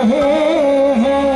रहे हैं।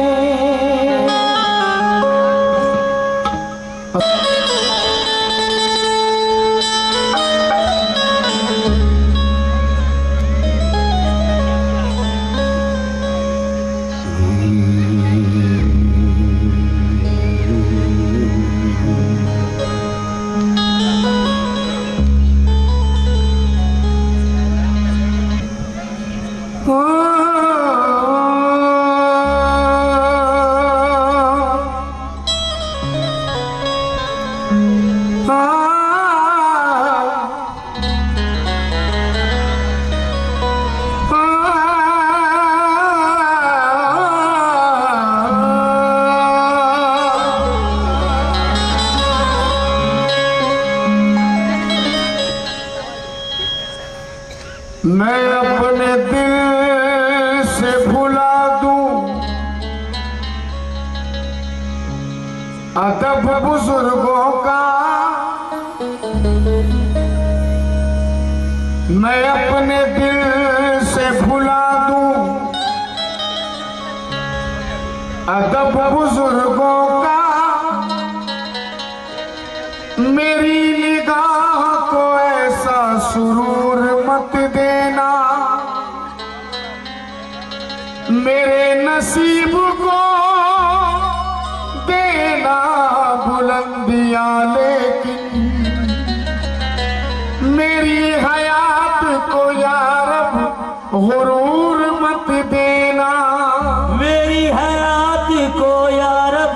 मैं अपने दिल से भुला दूं अदब बुजुर्गों का, मैं अपने दिल से भुला दूं अदब बुजुर्गों का, मेरी निगाह को ऐसा सुरूर मत देना, मेरे नसीब को देना बुलंदियां, लेकिन मेरी हयात को या रब गुरूर मत देना, मेरी हयात को या रब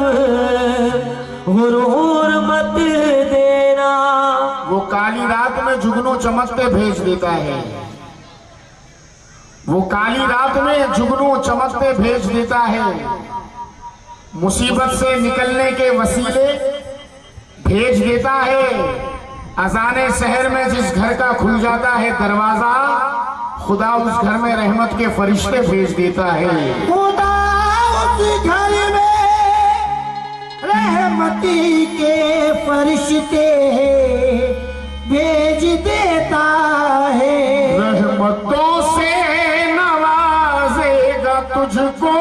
गुरूर मत देना। वो काली रात में जुगनू चमकते भेज देता है, वो काली रात में जुगनू चमकते भेज देता है, मुसीबत से निकलने के वसीले भेज देता है। अजाने शहर में जिस घर का खुल जाता है दरवाजा, खुदा उस घर में रहमत के फरिश्ते भेज देता है। खुदा उस घर में रहमती के फरिश्ते भेज देता है। रहमतों से नवाजेगा तुझको,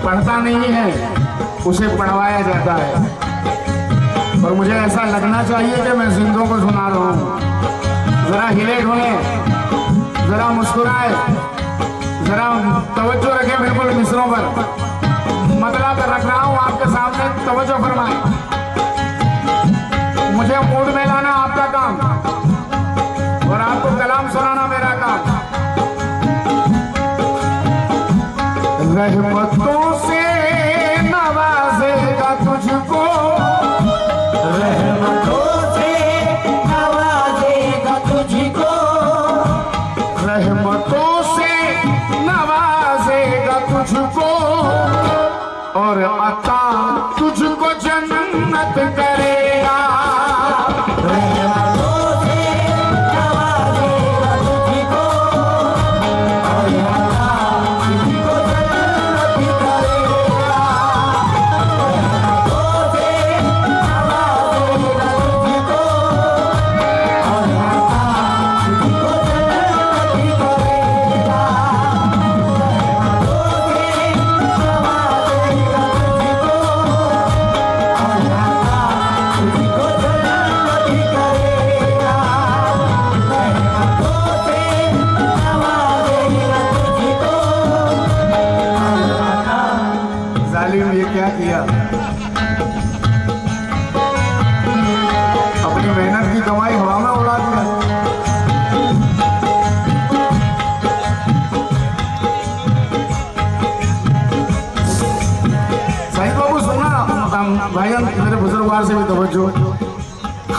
पढ़ता नहीं है, उसे पढ़वाया जाता है। और मुझे ऐसा लगना चाहिए कि मैं जिंदों को सुना रहा हूँ। जरा हिले ढोले, जरा मुस्कुराए, जरा तवज्जो रखें बिल्कुल मिसरों पर। मतलब रख रहा हूँ आपके सामने, तवज्जो फरमाएं। मुझे मूड में लाना आपका काम और आपको कलाम सुनाना मेरा काम। रहमतों से नवाजेगा तुझको, रहमतों से नवाजेगा तुझको, रहमतों से नवाजेगा तुझको, और अता तुझको जन्नत करेगा। रहमतों से नवाजेगा तुझको, और अता तुझको जन्नत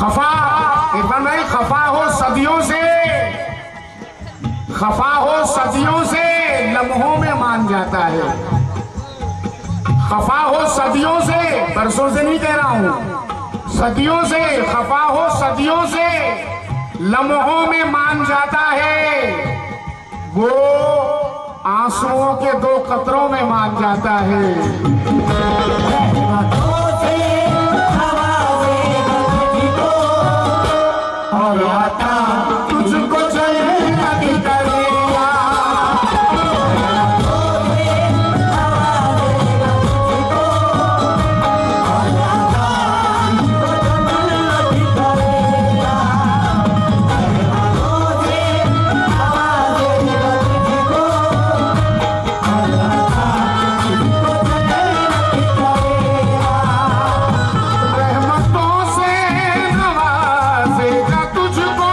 खफा इरफान भाई, खफा हो सदियों से, खफा हो सदियों से, लम्हों में मान जाता है। खफा हो सदियों से, बरसों से नहीं कह रहा हूं, सदियों से, खफा हो सदियों से, लम्हों में मान जाता है। वो आंसुओं के 2 कतरों में मान जाता है। रहमतों से नवाजेगा तुझको, और आता तुझको जन्नत करेगा। रहमतों से नवाजेगा तुझको, और आता तुझको जन्नत करेगा। रहमतों से नवाजेगा तुझको, और आता तुझको जन्नत करेगा। रहमतों से नवाजेगा तुझको,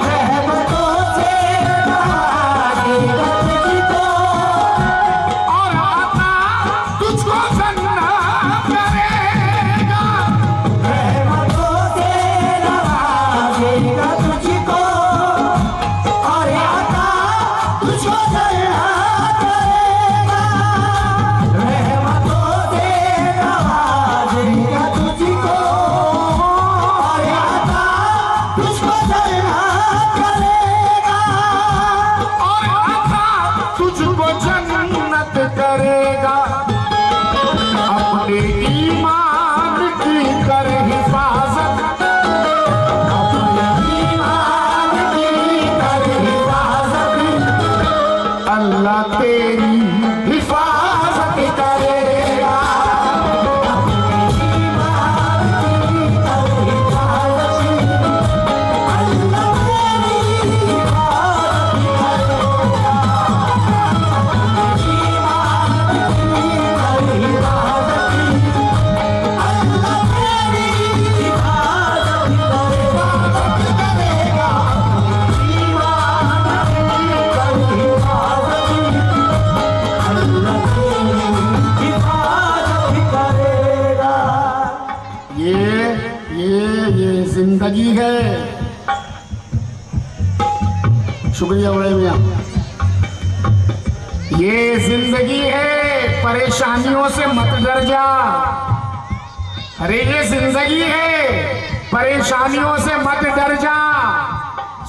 रहमतों से नवाजेगा तुझको, और आता तुझको जन्नत करेगा। रहमतों से नवाजेगा तुझको, और आता तुझको जन्नत करेगा। रहमतों से नवाजेगा तुझको, और आता तुझको जन्नत करेगा। और आता तुझको जन्नत करेगा। अपने ईमान की कर हिफाजत, अपने ईमान की कर हिफाजत, अल्लाह तेरी हिफाजत करेगा। अपने ईमान की कर हिफाजत, अल्लाह तेरी हिफाजत करेगा। अपने ईमान की कर हिफाजत, अल्लाह तेरी हिफाजत करेगा। ईमान की कर हिफाजत, अल्लाह तेरी हिफाजत करेगा। ये जिंदगी है। शुक्रिया बड़े मियां। ये जिंदगी है, परेशानियों से मत डर जा। अरे ये जिंदगी है, परेशानियों से मत डर जा।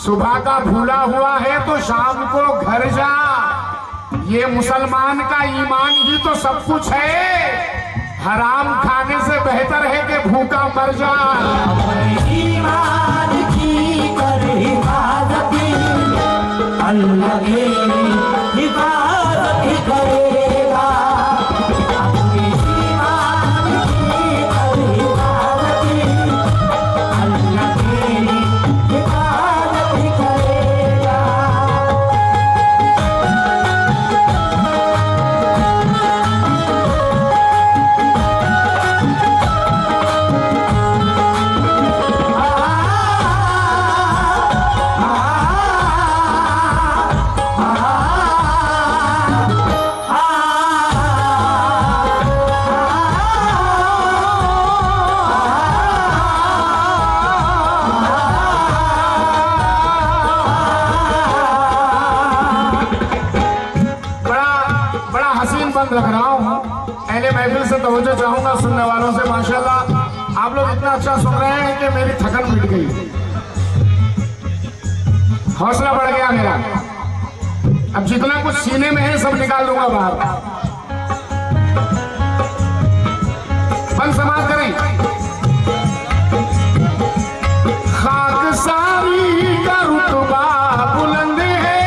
सुबह का भूला हुआ है तो शाम को घर जा। ये मुसलमान का ईमान ही तो सब कुछ है। हराम खाने से बेहतर है कि भूखा मर जा। अपने ईमान की कर हिफाजत, अल्लाह तेरी हिफाजत करेगा। अपने ईमान की कर हिफाजत, अल्लाह तेरी हिफाजत करेगा। बड़ा हसीन बंद रख रहा हूँ। पहले महफिल से तवज्जो चाहूंगा सुनने वालों से। माशाल्लाह आप लोग इतना अच्छा सुन रहे हैं कि मेरी थकन मिट गई, हौसला बढ़ गया मेरा। अब जितना कुछ सीने में है सब निकाल दूंगा बाहर। बंद समाज करें। खाकसारी का रुतबा बुलंद है,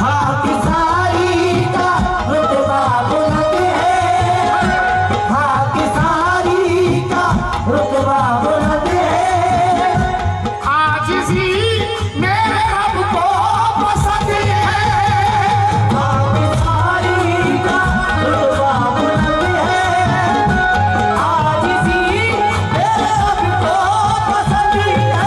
खाकसारी का रुतबा बुलंद है, खाकसारी का रुतबा बुलंद है। आजिज़ी मेरे रब को पसंद है। खाकसारी का रुतबा बुलंद है, आजिज़ी मेरे रब को पसंद है।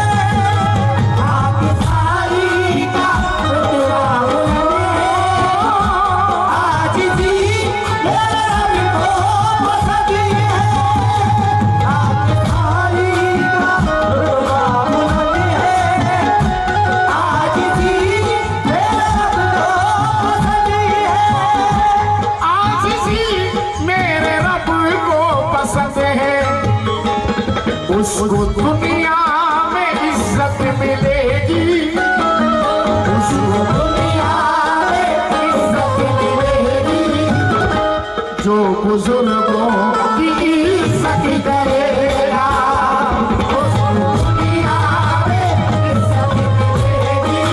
मिलेगी, उस दुनिया में इज्जत मिलेगी, जो बुजुर्गों की इज्जत करेगा। उस दुनिया में इज्जत मिलेगी,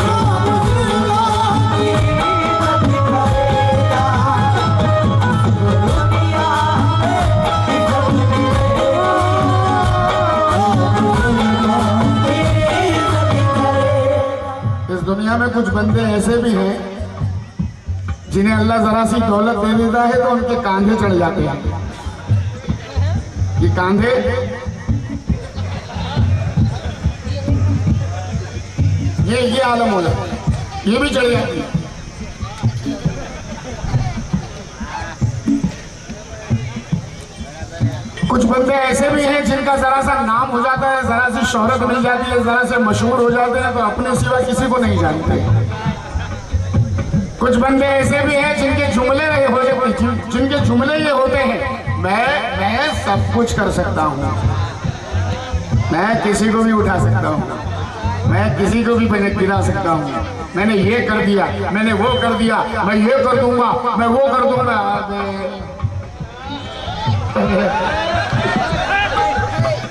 जो बुजुर्गों की इज्जत करेगा। दुनिया में इज्जत मिलेगी, जो बुजुर्गों की इज्जत करेगा। इस दुनिया में कुछ बंदे ऐसे भी हैं जिन्हें अल्लाह जरा सी दौलत दे देता है तो उनके कांधे चढ़ जाते हैं। ये कांधे ये आलम हो जाता है, ये भी चढ़ जाती है। कुछ बंदे ऐसे भी हैं जिनका जरा सा नाम हो जाता है, जरा सी शोहरत मिल जाती है, जरा से मशहूर हो जाते हैं तो अपने सिवा किसी को नहीं जानते। कुछ बंदे ऐसे भी हैं जिनके जुमले ये होते हैं, मैं सब कुछ कर सकता हूँ, मैं किसी को भी उठा सकता हूँ, मैं किसी को भी गिरा सकता हूँ, मैंने ये कर दिया, मैंने वो कर दिया, मैं ये कर दूंगा, मैं वो कर दूंगा।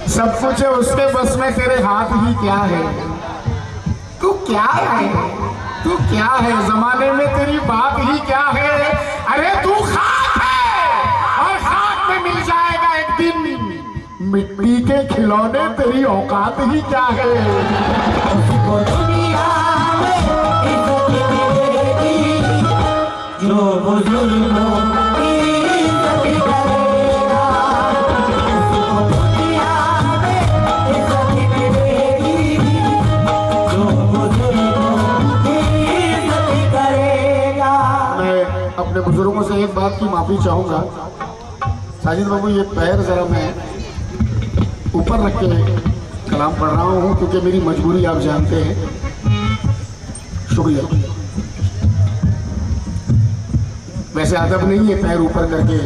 सब कुछ है उसके बस में, तेरे हाथ ही क्या है? तू क्या है? तू क्या है? जमाने में तेरी बात ही क्या है? अरे तू खाक है और खाक में मिल जाएगा एक दिन। मिट्टी के खिलौने तेरी औकात ही क्या है? उसको दुनिया में इज्जत मिलेगी, जो बुजुर्गों की इज्जत करेगा। उसको दुनिया में इज्जत मिलेगी, जो बुजुर्गों की इज्जत करेगा। मैं अपने बुजुर्गों से एक बात की माफी चाहूंगा। साजिद बाबू, ये पैर जरा मैं ऊपर रख के कलाम पढ़ रहा हूँ क्योंकि मेरी मजबूरी आप जानते हैं। शुक्रिया। वैसे अदब नहीं है पैर ऊपर करके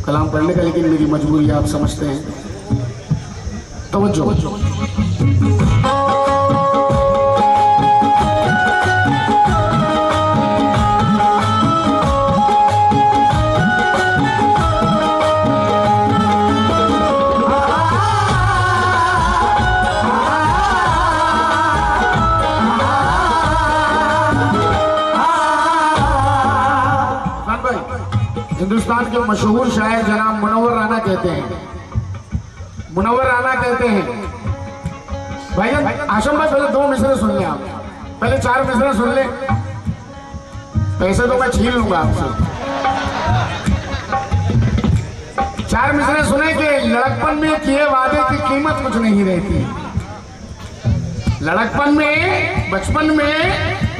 कलाम पढ़ने का, लेकिन मेरी मजबूरी आप समझते हैं। तवज्जो। हिंदुस्तान के मशहूर शायर जनाब मुनव्वर राना कहते हैं, मुनव्वर राना कहते हैं, भाईजान आशम भाई पहले 2 मिसरे सुन ले, आप पहले 4 मिसरे सुन ले, पैसे तो मैं छीन लूंगा आपसे। 4 मिसरे सुने कि लड़कपन में किए वादे की कीमत कुछ नहीं रहती। लड़कपन में, बचपन में,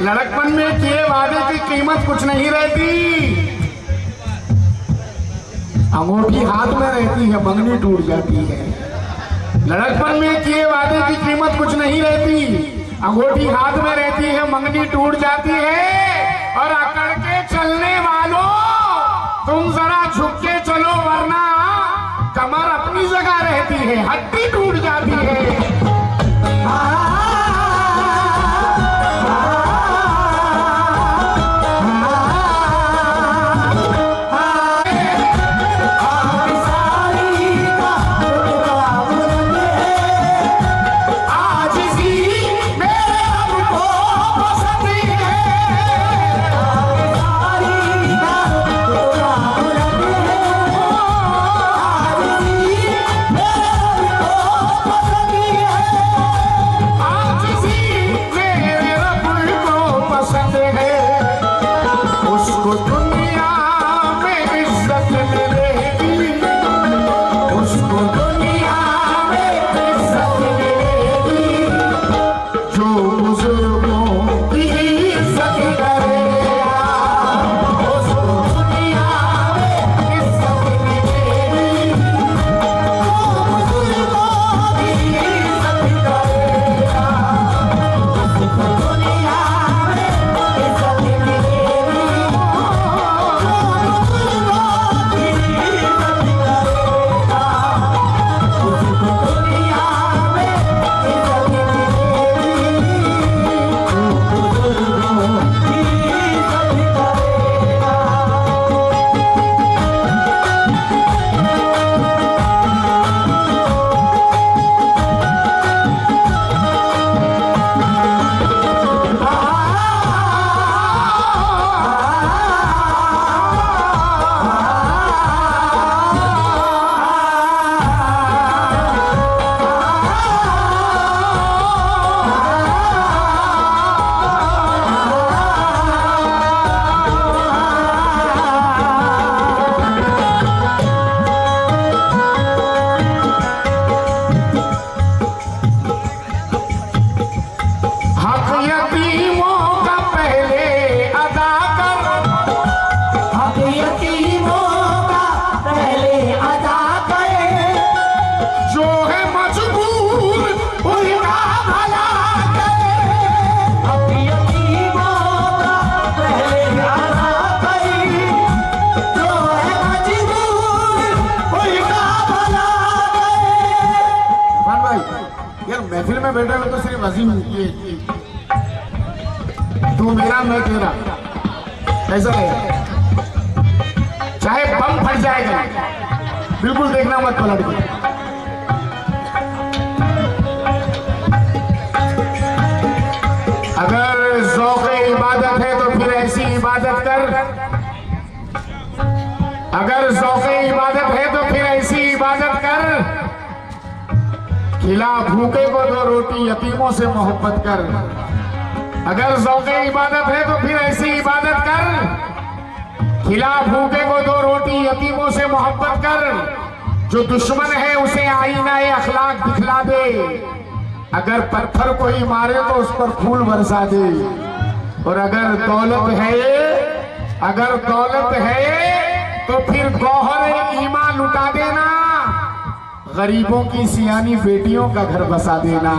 लड़कपन में किए वादे की कीमत कुछ नहीं रहती। अंगूठी हाथ में रहती है, मंगनी टूट जाती है। लड़कपन में किए वादे की कीमत कुछ नहीं रहती, अंगूठी हाथ में रहती है, मंगनी टूट जाती है। और अकड़ के चलने वालों, तुम जरा झुक के चलो वरना कमर अपनी जगह रहती है, हड्डी टूट जाती है। महफिल में बैठे हो तो सिर्फ हंसी मिलती है। तू मेरा मैं तेरा, ऐसा है। चाहे बम फट जाएगा, बिल्कुल देखना मत पलट के। अगर ज़ौक़े इबादत है तो फिर ऐसी इबादत कर, अगर ज़ौक़े इबादत है तो फिर ऐसी इबादत कर, खिला भूखे को 2 रोटी, यतीमों से मोहब्बत कर। अगर ज़ौक़े इबादत है तो फिर ऐसी इबादत कर, खिला भूखे को 2 रोटी, यतीमों से मोहब्बत कर। जो दुश्मन है उसे आईना-ए अखलाक दिखला दे, अगर पत्थर कोई मारे तो उस पर फूल बरसा दे। और अगर दौलत है तो फिर गौहर ईमान लुटा देना, गरीबों की सियानी बेटियों का घर बसा देना।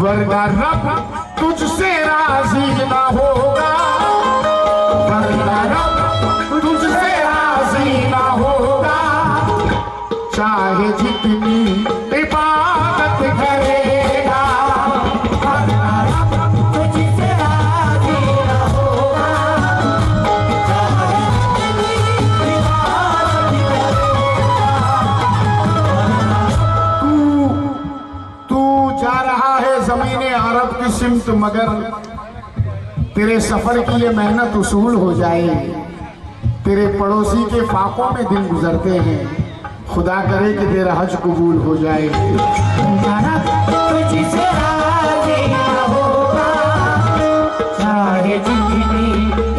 वरना रब तुझसे राजी ना होगा, वरना रब तुझसे राजी ना होगा, चाहे जितनी इबादत करेगा। वरना रब तुझसे राजी ना होगा, चाहे जितनी इबादत करेगा। तू जा रहा है ज़मीने अरब की सिमत, मगर तेरे सफर की ये मेहनत उसूल हो जाए। तेरे पड़ोसी के फाकों में दिन गुजरते हैं, खुदा करे कि तेरा हज कबूल हो जाए। तुझसे राजी ना होगा, चाहे जितनी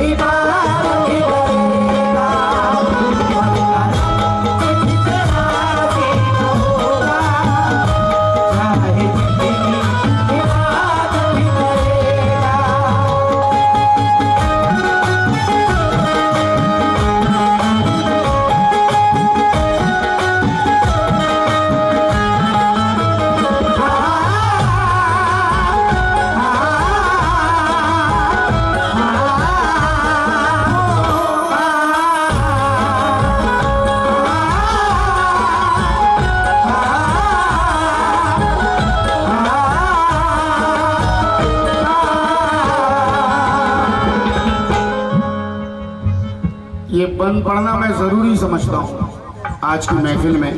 इबादत करेगा। तुझसे राजी ना होगा, चाहे जितनी इबादत करेगा। ये बंद पढ़ना मैं ज़रूरी समझता हूँ। आज की महफिल में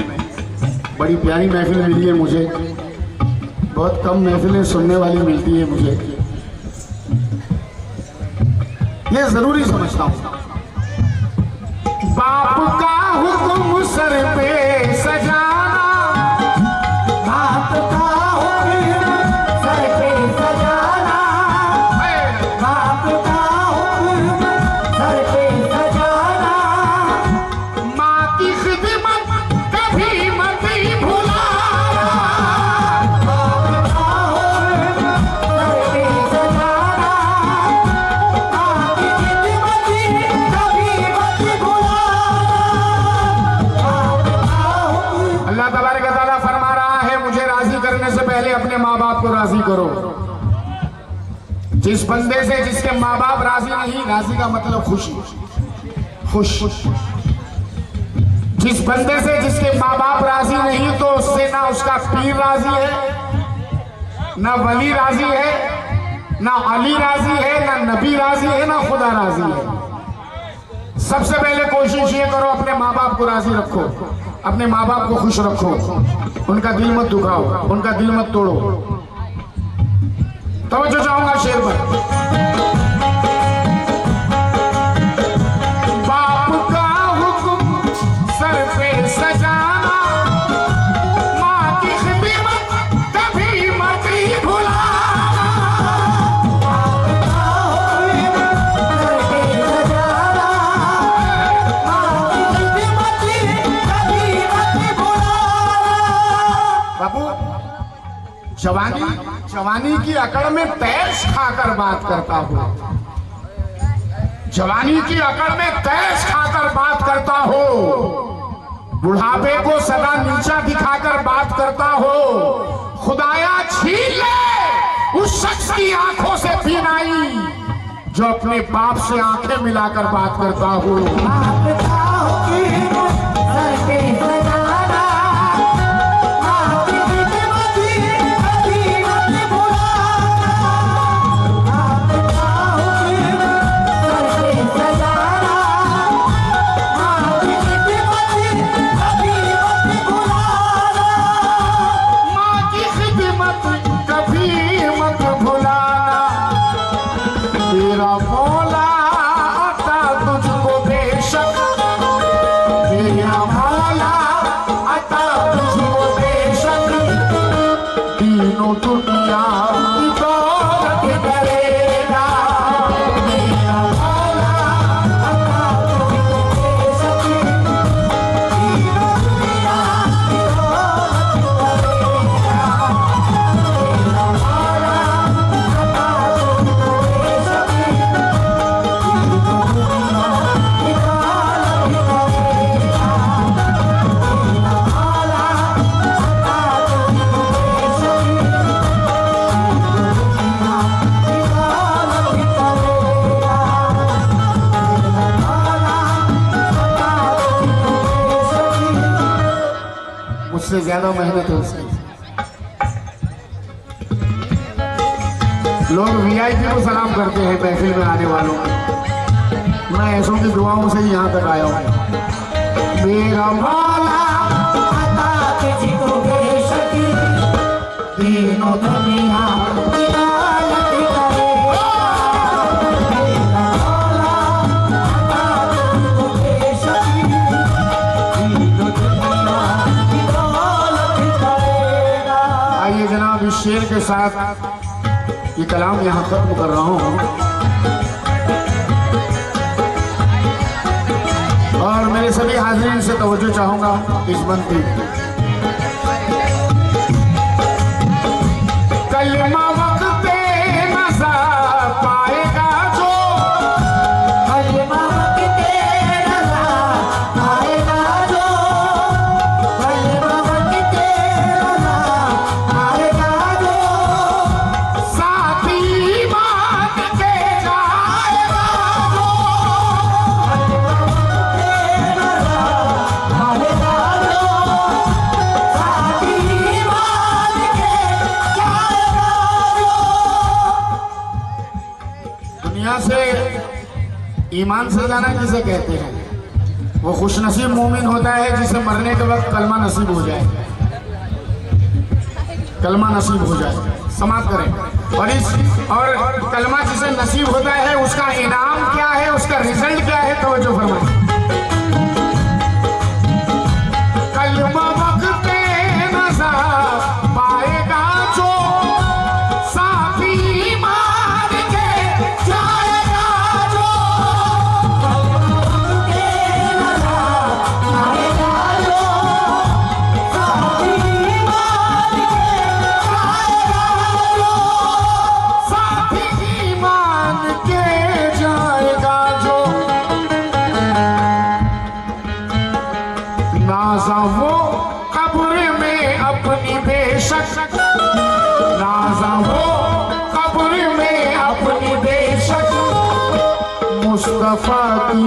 बड़ी प्यारी महफिल मिली है मुझे, बहुत कम महफिलें सुनने वाली मिलती है मुझे, ये ज़रूरी समझता हूँ। बाप का हुक्म सर पे सजाना, बाप का हुक्म सर पे सजाना, बाप का हुक्म सर पे सजाना, माँ की खिदमत कभी मत भुलाना, बाप का हुक्म सर पे सजाना, माँ की खिदमत कभी मत भुलाना। अल्लाह तबारक व तआला फरमा रहा है, मुझे राजी करने से पहले अपने माँ बाप को राजी करो। जिस बंदे से जिसके माँ बाप राजी नहीं, राजी का मतलब खुशी, खुश। जिस बंदे से जिसके माँ बाप राजी नहीं, तो उससे ना उसका पीर राजी है, ना वली राजी है, ना अली राजी है, ना नबी राजी है, ना खुदा राजी है। सबसे पहले कोशिश ये करो, अपने माँ बाप को राजी रखो, अपने माँ बाप को खुश रखो, उनका दिल मत दुखाओ, उनका दिल मत तोड़ो। तवज्जो चाहूंगा शेर पर। बाप का हुक्म सर पे सजाना, माँ की खिदमत कभी मत भुलाना, बाप का हुक्म सर पे सजाना, माँ की खिदमत कभी मत जवानी की अकड़ में तैश खाकर बात करता हो, जवानी की अकड़ में तैश खाकर बात करता हो, बुढ़ापे को सदा नीचा दिखाकर बात करता हो। खुदाया छीन ले उस शख्स की आंखों से बीनाई जो अपने बाप से आंखें मिलाकर बात करता हो। मुझसे ज्यादा मेहनत है उसकी। लोग वीआईपी को सलाम करते हैं महफिल में आने वालों को। मैं ऐसों की दुआओं से ही यहाँ तक आया हूँ। मेरा मौला अता तुझको बेशकी तीनों दुनिया इस शेर के साथ ये कलाम यहाँ खत्म कर रहा हूँ और मेरे सभी हाज़रीन से तवज्जो चाहूंगा इस बंद की। कलमा वक्ते नज़ा पाएगा जो, कलमा वक्ते नज़ा पाएगा जो, कलमा वक्ते नज़ा पाएगा जो, साथी मान के जाएगा जो, कलमा वक्ते नज़ा पाएगा जो, साथी मान के जाएगा जो। दुनिया से ईमान से जाना किसे कहते हैं? वो खुशनसीब मोमिन होता है जिसे मरने के वक्त कलमा नसीब हो जाए, कलमा नसीब हो जाए। समाप्त करें। और कलमा जिसे नसीब होता है उसका इनाम क्या है, उसका रिजल्ट क्या है, तो जो फरमाए कलमा वक्ते नज़ा पाएगा जो, साथी मान के जाएगा जो, कलमा वक्ते नज़ा पाएगा जो, साथी मान के जाएगा जो, साथी मान के जाएगा जो। नाज़ा वो कब्र में अपनी बेशक, नाज़ा वो कब्र में अपनी बेशक, मुस्तफा की